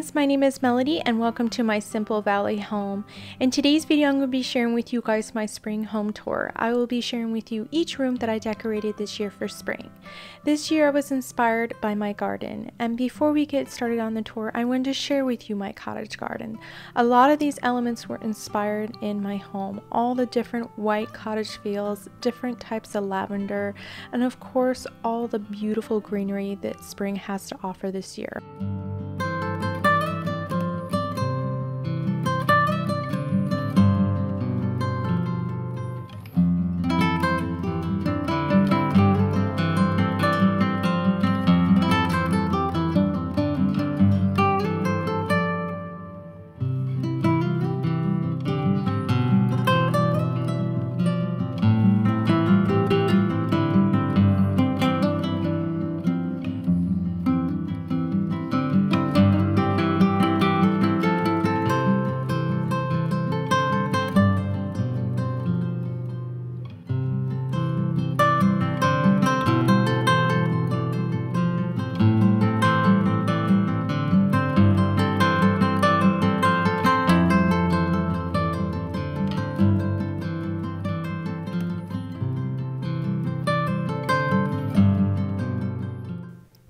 friends, my name is Melody and welcome to my Simple Valley home. In today's video I'm going to be sharing with you guys my spring home tour. I will be sharing with you each room that I decorated this year for spring. This year I was inspired by my garden, and before we get started on the tour I wanted to share with you my cottage garden. A lot of these elements were inspired in my home. All the different white cottage feels, different types of lavender, and of course all the beautiful greenery that spring has to offer this year.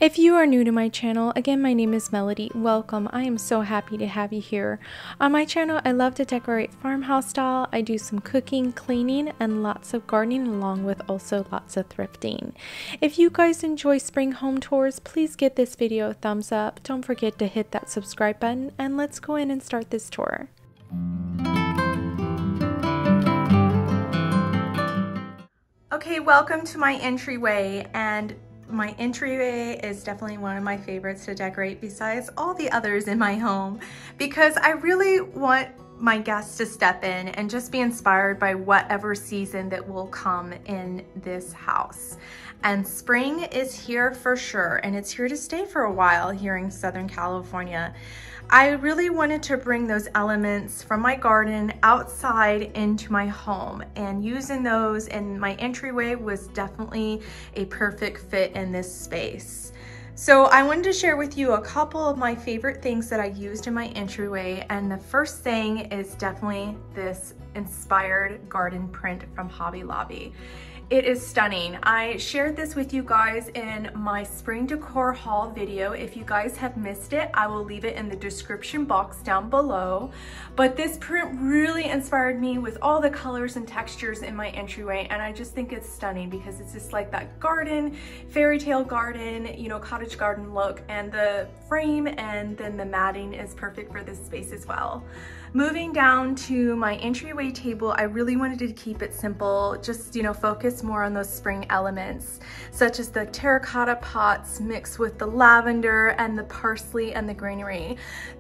If you are new to my channel, again my name is Melody. Welcome. I am so happy to have you here. On my channel I love to decorate farmhouse style. I do some cooking, cleaning, and lots of gardening, along with also lots of thrifting. If you guys enjoy spring home tours, please give this video a thumbs up. Don't forget to hit that subscribe button, and let's go in and start this tour. Okay, welcome to my entryway, and my entryway is definitely one of my favorites to decorate besides all the others in my home, because I really want my guests to step in and just be inspired by whatever season that will come in this house. And spring is here for sure, and it's here to stay for a while here in Southern California. I really wanted to bring those elements from my garden outside into my home, and using those in my entryway was definitely a perfect fit in this space. So I wanted to share with you a couple of my favorite things that I used in my entryway, and the first thing is definitely this inspired garden print from Hobby Lobby. It is stunning. I shared this with you guys in my spring decor haul video. If you guys have missed it, I will leave it in the description box down below. But this print really inspired me with all the colors and textures in my entryway, and I just think it's stunning because it's just like that garden, fairy tale garden, you know, cottage garden look, and the frame and then the matting is perfect for this space as well. Moving down to my entryway table, I really wanted to keep it simple, just, you know, focus more on those spring elements, such as the terracotta pots mixed with the lavender and the parsley and the greenery.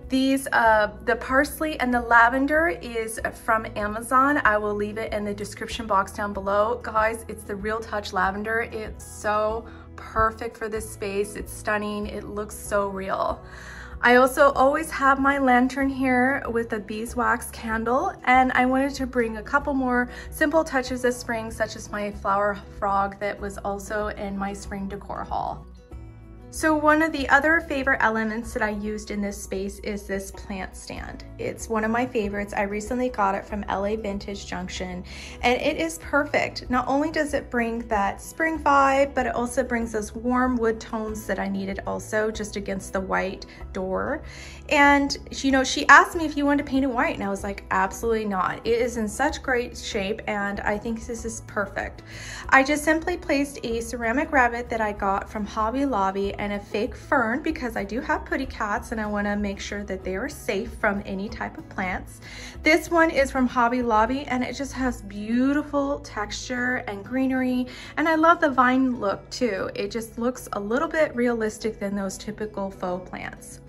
These, the parsley and the lavender is from Amazon. I will leave it in the description box down below. Guys, it's the Real Touch lavender. It's so perfect for this space. It's stunning. It looks so real. I also always have my lantern here with a beeswax candle, and I wanted to bring a couple more simple touches of spring, such as my flower frog that was also in my spring decor haul. So one of the other favorite elements that I used in this space is this plant stand. It's one of my favorites. I recently got it from LA Vintage Junction, and it is perfect. Not only does it bring that spring vibe, but it also brings those warm wood tones that I needed also, just against the white door. And you know, she asked me if you wanted to paint it white, and I was like, absolutely not. It is in such great shape, and I think this is perfect. I just simply placed a ceramic rabbit that I got from Hobby Lobby and a fake fern, because I do have putty cats and I want to make sure that they are safe from any type of plants. This one is from Hobby Lobby, and it just has beautiful texture and greenery, and I love the vine look too. It just looks a little bit realistic than those typical faux plants.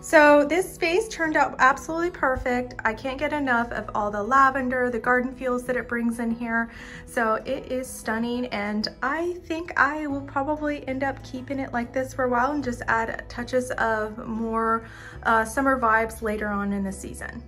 So this space turned out absolutely perfect. I can't get enough of all the lavender, the garden feels that it brings in here. So it is stunning, and I think I will probably end up keeping it like this for a while and just add touches of more summer vibes later on in the season.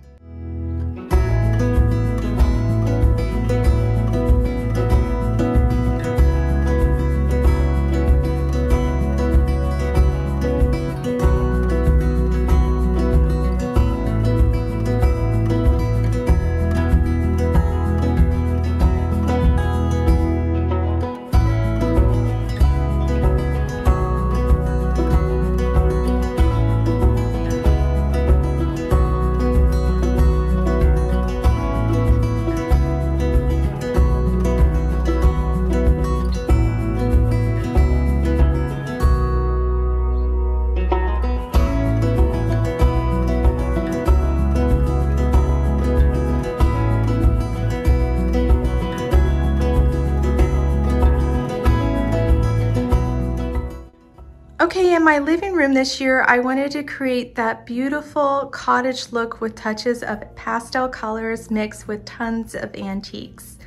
Okay, in my living room this year, I wanted to create that beautiful cottage look with touches of pastel colors mixed with tons of antiques.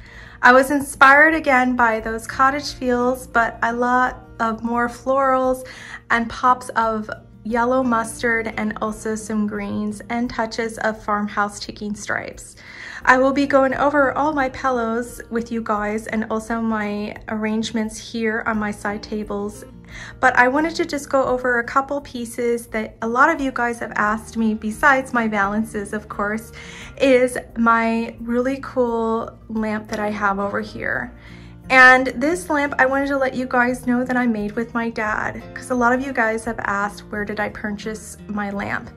I was inspired again by those cottage feels, but a lot of more florals and pops of yellow mustard and also some greens and touches of farmhouse ticking stripes. I will be going over all my pillows with you guys and also my arrangements here on my side tables. But I wanted to just go over a couple pieces that a lot of you guys have asked me, besides my valances, of course, is my really cool lamp that I have over here. And this lamp, I wanted to let you guys know that I made with my dad, because a lot of you guys have asked, where did I purchase my lamp?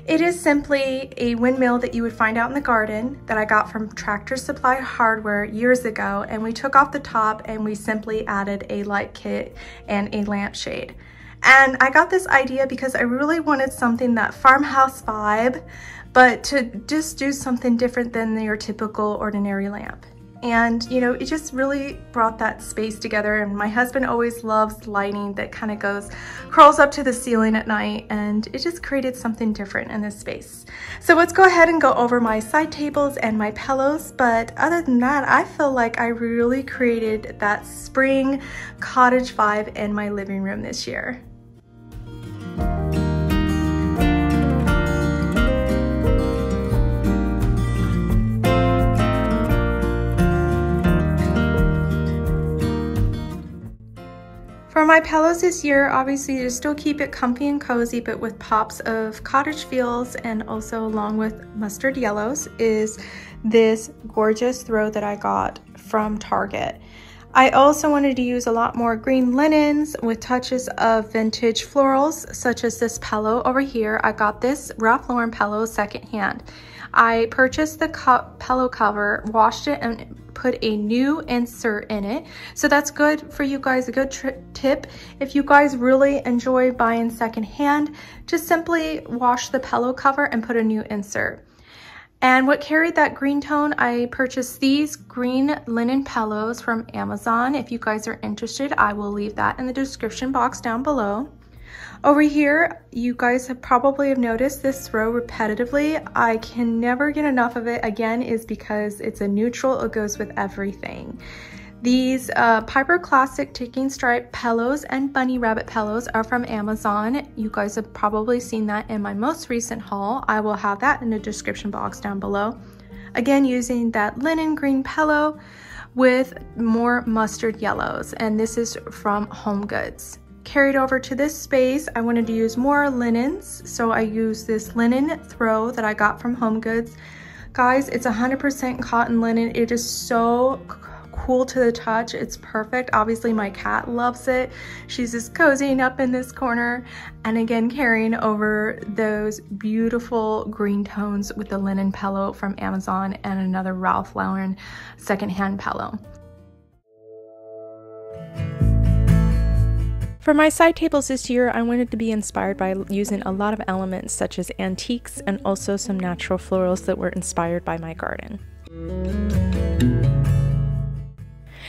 It is simply a windmill that you would find out in the garden that I got from Tractor Supply Hardware years ago, and we took off the top and we simply added a light kit and a lampshade. And I got this idea because I really wanted something that farmhouse vibe, but to just do something different than your typical ordinary lamp. And you know, it just really brought that space together. And my husband always loves lighting that kind of crawls up to the ceiling at night, and it just created something different in this space. So let's go ahead and go over my side tables and my pillows. But other than that, I feel like I really created that spring cottage vibe in my living room this year. For my pillows this year, obviously to still keep it comfy and cozy, but with pops of cottage feels and also along with mustard yellows, is this gorgeous throw that I got from Target. I also wanted to use a lot more green linens with touches of vintage florals, such as this pillow over here. I got this Ralph Lauren pillow secondhand. I purchased the pillow cover, washed it, and put a new insert in it. So that's good for you guys, a good tip. If you guys really enjoy buying secondhand, just simply wash the pillow cover and put a new insert. And what carried that green tone, I purchased these green linen pillows from Amazon. If you guys are interested, I will leave that in the description box down below. Over here, you guys have probably noticed this throw repetitively. I can never get enough of it. Again, is because it's a neutral, it goes with everything. These Piper Classic ticking stripe pillows and bunny rabbit pillows are from Amazon. You guys have probably seen that in my most recent haul. I will have that in the description box down below. Again, using that linen green pillow with more mustard yellows, and this is from Home Goods. Carried over to this space, I wanted to use more linens, so I used this linen throw that I got from Home Goods. Guys, it's 100% cotton linen. It is so cool to the touch. It's perfect. Obviously, my cat loves it. She's just cozying up in this corner. And again, carrying over those beautiful green tones with the linen pillow from Amazon and another Ralph Lauren secondhand pillow. For my side tables this year, I wanted to be inspired by using a lot of elements such as antiques and also some natural florals that were inspired by my garden.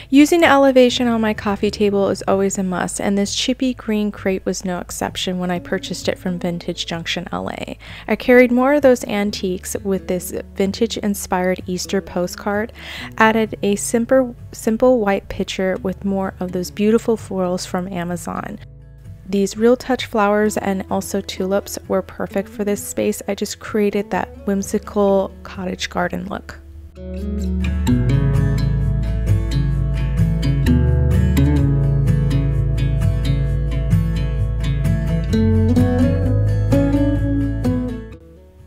Using elevation on my coffee table is always a must, and this chippy green crate was no exception when I purchased it from Vintage Junction LA. I carried more of those antiques with this vintage inspired Easter postcard, added a simple white pitcher with more of those beautiful florals from Amazon. These real touch flowers and also tulips were perfect for this space. I just created that whimsical cottage garden look.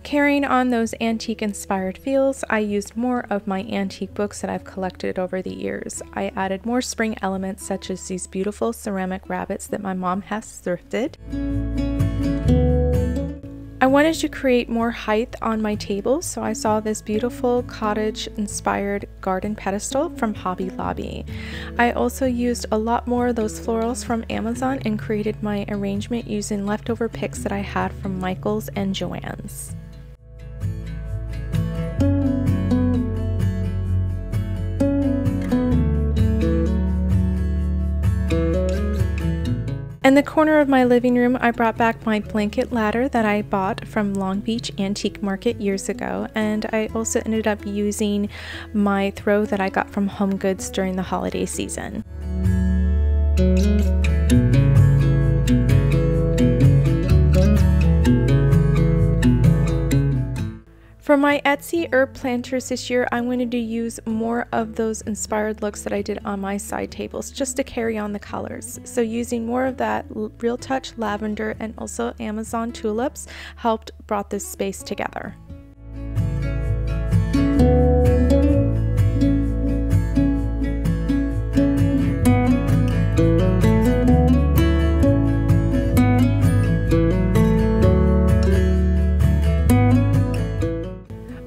Carrying on those antique inspired feels, I used more of my antique books that I've collected over the years. I added more spring elements such as these beautiful ceramic rabbits that my mom has thrifted. I wanted to create more height on my table, so I saw this beautiful cottage inspired garden pedestal from Hobby Lobby. I also used a lot more of those florals from Amazon and created my arrangement using leftover picks that I had from Michael's and Joann's. In the corner of my living room, I brought back my blanket ladder that I bought from Long Beach Antique Market years ago, and I also ended up using my throw that I got from Home Goods during the holiday season. For my Etsy herb planters this year, I wanted to use more of those inspired looks that I did on my side tables just to carry on the colors. So using more of that Real Touch Lavender and also Amazon Tulips helped brought this space together.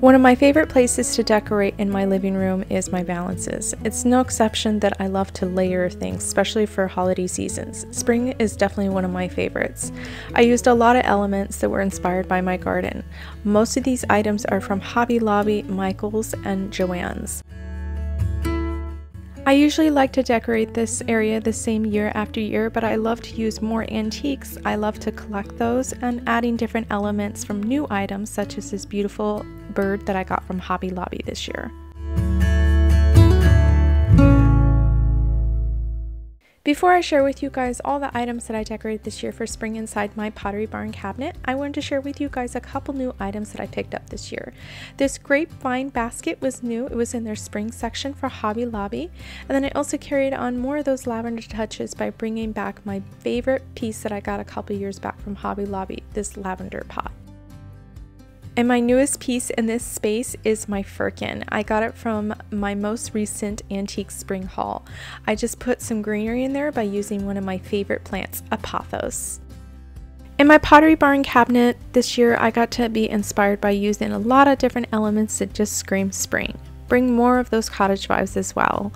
One of my favorite places to decorate in my living room is my valances. It's no exception that I love to layer things, especially for holiday seasons. Spring is definitely one of my favorites. I used a lot of elements that were inspired by my garden. Most of these items are from Hobby Lobby, Michaels, and Joann's. I usually like to decorate this area the same year after year, but I love to use more antiques. I love to collect those and adding different elements from new items such as this beautiful bird that I got from Hobby Lobby this year. Before I share with you guys all the items that I decorated this year for spring inside my Pottery Barn cabinet, I wanted to share with you guys a couple new items that I picked up this year. This grapevine basket was new. It was in their spring section for Hobby Lobby. And then I also carried on more of those lavender touches by bringing back my favorite piece that I got a couple years back from Hobby Lobby, this lavender pot. And my newest piece in this space is my firkin. I got it from my most recent antique spring haul. I just put some greenery in there by using one of my favorite plants, a pothos. In my Pottery Barn cabinet this year, I got to be inspired by using a lot of different elements that just scream spring. Bring more of those cottage vibes as well.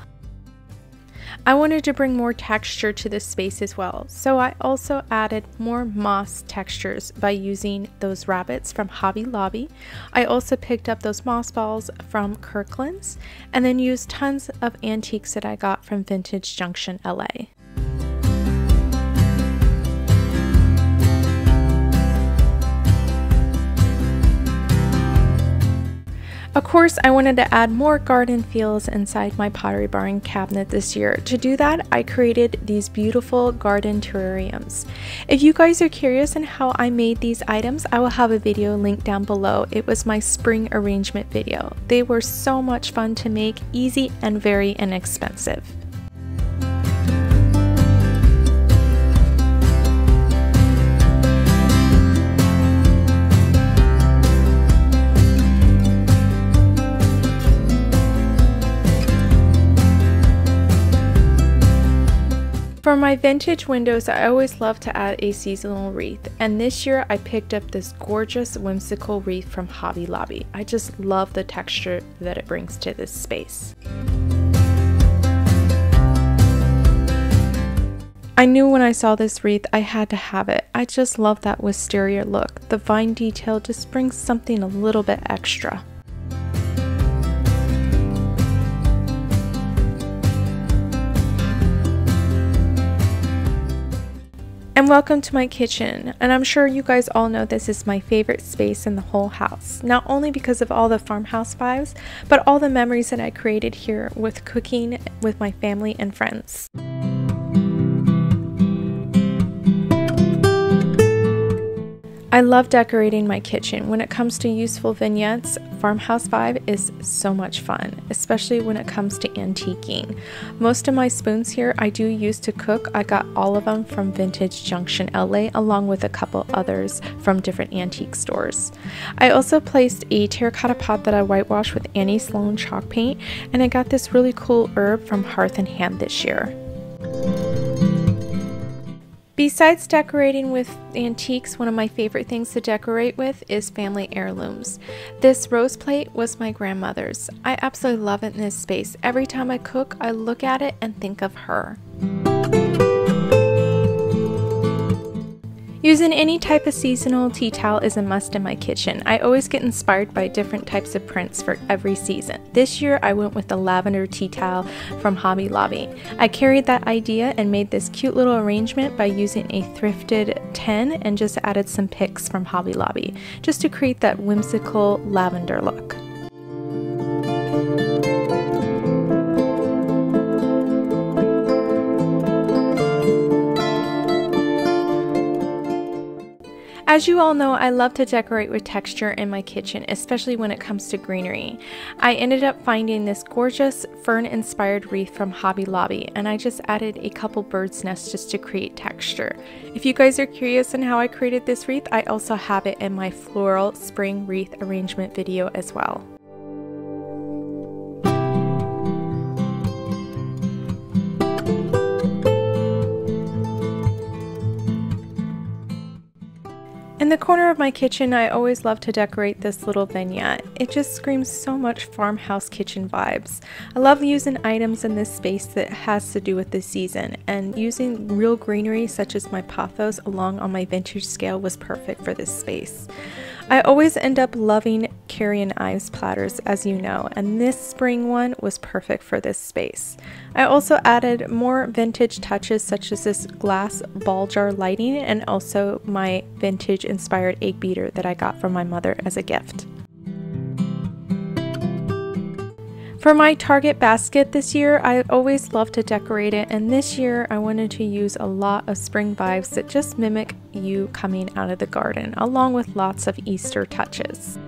I wanted to bring more texture to this space as well, so I also added more moss textures by using those rabbits from Hobby Lobby. I also picked up those moss balls from Kirkland's and then used tons of antiques that I got from Vintage Junction LA. Of course, I wanted to add more garden feels inside my Pottery Barn cabinet this year. To do that, I created these beautiful garden terrariums. If you guys are curious on how I made these items, I will have a video linked down below. It was my spring arrangement video. They were so much fun to make, easy and very inexpensive. For my vintage windows, I always love to add a seasonal wreath, and this year I picked up this gorgeous whimsical wreath from Hobby Lobby. I just love the texture that it brings to this space. I knew when I saw this wreath I had to have it. I just love that wisteria look. The vine detail just brings something a little bit extra. And welcome to my kitchen, and I'm sure you guys all know this is my favorite space in the whole house, not only because of all the farmhouse vibes, but all the memories that I created here with cooking with my family and friends. I love decorating my kitchen. When it comes to useful vignettes, Farmhouse Vibe is so much fun, especially when it comes to antiquing. Most of my spoons here I do use to cook. I got all of them from Vintage Junction LA, along with a couple others from different antique stores. I also placed a terracotta pot that I whitewashed with Annie Sloan chalk paint, and I got this really cool herb from Hearth and Hand this year. Besides decorating with antiques, one of my favorite things to decorate with is family heirlooms. This rose plate was my grandmother's. I absolutely love it in this space. Every time I cook, I look at it and think of her. Using Using any type of seasonal tea towel is a must in my kitchen. I always get inspired by different types of prints for every season. This year I went with the lavender tea towel from Hobby Lobby. I carried that idea and made this cute little arrangement by using a thrifted tin and just added some picks from Hobby Lobby just to create that whimsical lavender look. As you all know, I love to decorate with texture in my kitchen, especially when it comes to greenery. I ended up finding this gorgeous fern-inspired wreath from Hobby Lobby, and I just added a couple bird's nests just to create texture. If you guys are curious on how I created this wreath, I also have it in my floral spring wreath arrangement video as well. In the corner of my kitchen, I always love to decorate this little vignette. It just screams so much farmhouse kitchen vibes. I love using items in this space that has to do with the season, and using real greenery such as my pothos along on my vintage scale was perfect for this space. I always end up loving Carrie & Ives platters, as you know, and this spring one was perfect for this space. I also added more vintage touches such as this glass ball jar lighting and also my vintage inspired egg beater that I got from my mother as a gift. For my Target basket this year, I always love to decorate it, and this year I wanted to use a lot of spring vibes that just mimic you coming out of the garden, along with lots of Easter touches.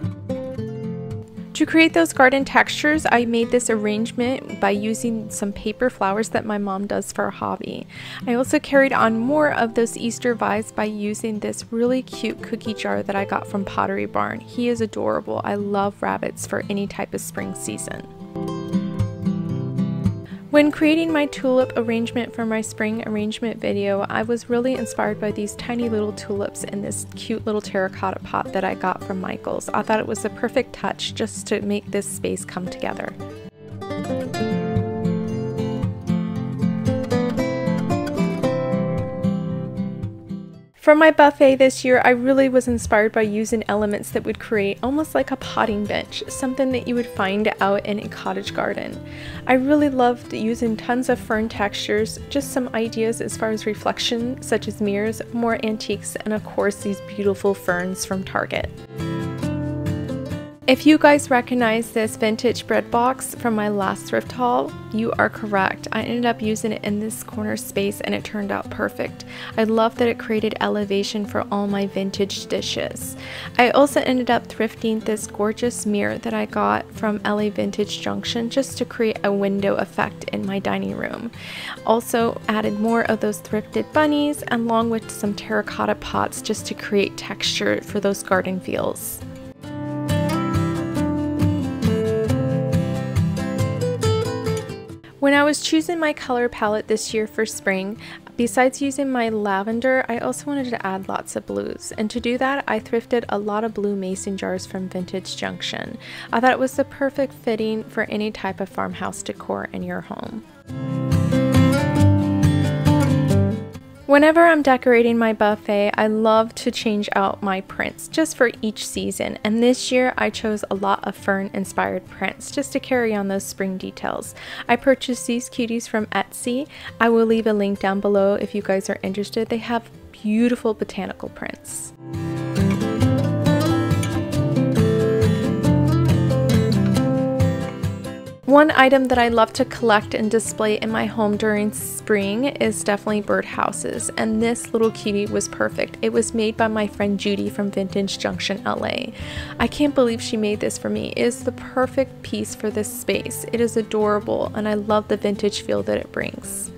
To create those garden textures, I made this arrangement by using some paper flowers that my mom does for a hobby. I also carried on more of those Easter vibes by using this really cute cookie jar that I got from Pottery Barn. He is adorable. I love rabbits for any type of spring season. When creating my tulip arrangement for my spring arrangement video, I was really inspired by these tiny little tulips in this cute little terracotta pot that I got from Michael's. I thought it was the perfect touch just to make this space come together. For my buffet this year, I really was inspired by using elements that would create almost like a potting bench, something that you would find out in a cottage garden. I really loved using tons of fern textures, just some ideas as far as reflection, such as mirrors, more antiques, and of course these beautiful ferns from Target. If you guys recognize this vintage bread box from my last thrift haul, you are correct. I ended up using it in this corner space and it turned out perfect. I love that it created elevation for all my vintage dishes. I also ended up thrifting this gorgeous mirror that I got from LA Vintage Junction just to create a window effect in my dining room. Also added more of those thrifted bunnies along with some terracotta pots just to create texture for those garden feels. When I was choosing my color palette this year for spring, besides using my lavender, I also wanted to add lots of blues. And to do that, I thrifted a lot of blue mason jars from Vintage Junction. I thought it was the perfect fitting for any type of farmhouse decor in your home. Whenever I'm decorating my buffet, I love to change out my prints just for each season, and this year I chose a lot of fern inspired prints just to carry on those spring details. I purchased these cuties from Etsy. I will leave a link down below if you guys are interested. They have beautiful botanical prints. One item that I love to collect and display in my home during spring is definitely birdhouses, and this little cutie was perfect. It was made by my friend Judy from Vintage Junction, LA. I can't believe she made this for me. It is the perfect piece for this space. It is adorable, and I love the vintage feel that it brings.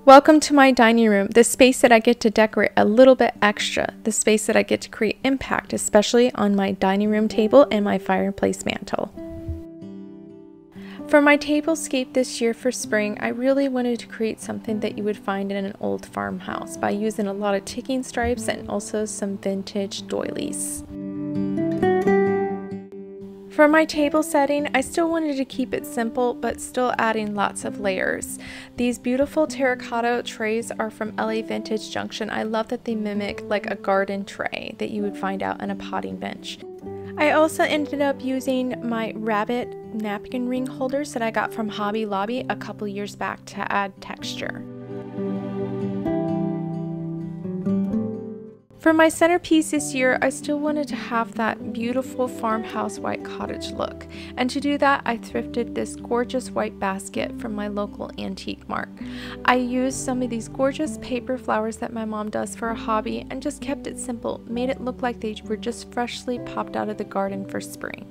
Welcome to my dining room, the space that I get to decorate a little bit extra, the space that I get to create impact, especially on my dining room table and my fireplace mantle. For my tablescape this year for spring, I really wanted to create something that you would find in an old farmhouse by using a lot of ticking stripes and also some vintage doilies. For my table setting, I still wanted to keep it simple, but still adding lots of layers. These beautiful terracotta trays are from LA Vintage Junction. I love that they mimic like a garden tray that you would find out on a potting bench. I also ended up using my rabbit napkin ring holders that I got from Hobby Lobby a couple years back to add texture. For my centerpiece this year, I still wanted to have that beautiful farmhouse white cottage look. And to do that, I thrifted this gorgeous white basket from my local antique mart. I used some of these gorgeous paper flowers that my mom does for a hobby and just kept it simple, made it look like they were just freshly popped out of the garden for spring.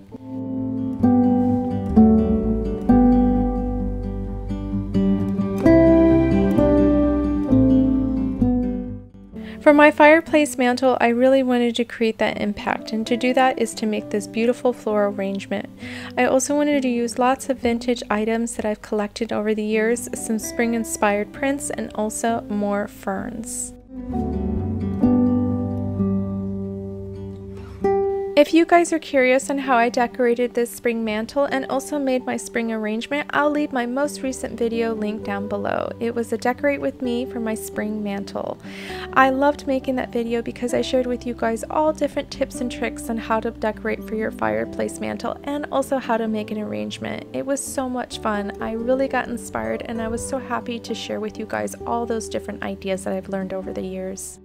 For my fireplace mantle, I really wanted to create that impact, and to do that is to make this beautiful floral arrangement. I also wanted to use lots of vintage items that I've collected over the years, some spring-inspired prints, and also more ferns. If you guys are curious on how I decorated this spring mantle and also made my spring arrangement, I'll leave my most recent video linked down below. It was a decorate with me for my spring mantle. I loved making that video because I shared with you guys all different tips and tricks on how to decorate for your fireplace mantle and also how to make an arrangement. It was so much fun. I really got inspired and I was so happy to share with you guys all those different ideas that I've learned over the years.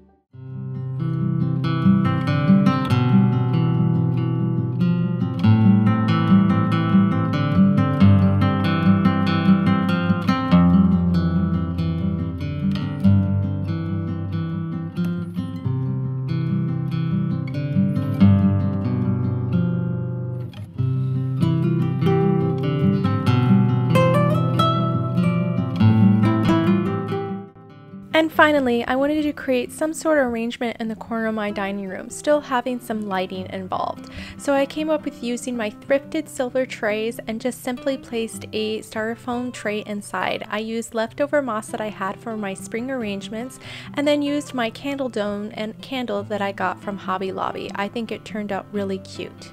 And finally, I wanted to create some sort of arrangement in the corner of my dining room, still having some lighting involved. So I came up with using my thrifted silver trays and just simply placed a styrofoam tray inside. I used leftover moss that I had for my spring arrangements and then used my candle dome and candle that I got from Hobby Lobby. I think it turned out really cute.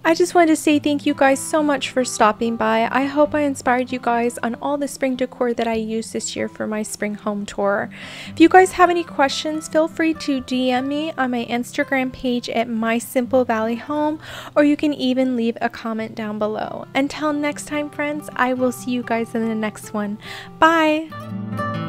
I just wanted to say thank you guys so much for stopping by. I hope I inspired you guys on all the spring decor that I used this year for my spring home tour. If you guys have any questions, feel free to DM me on my Instagram page at My Simple Valley Home, or you can even leave a comment down below. Until next time, friends, I will see you guys in the next one. Bye!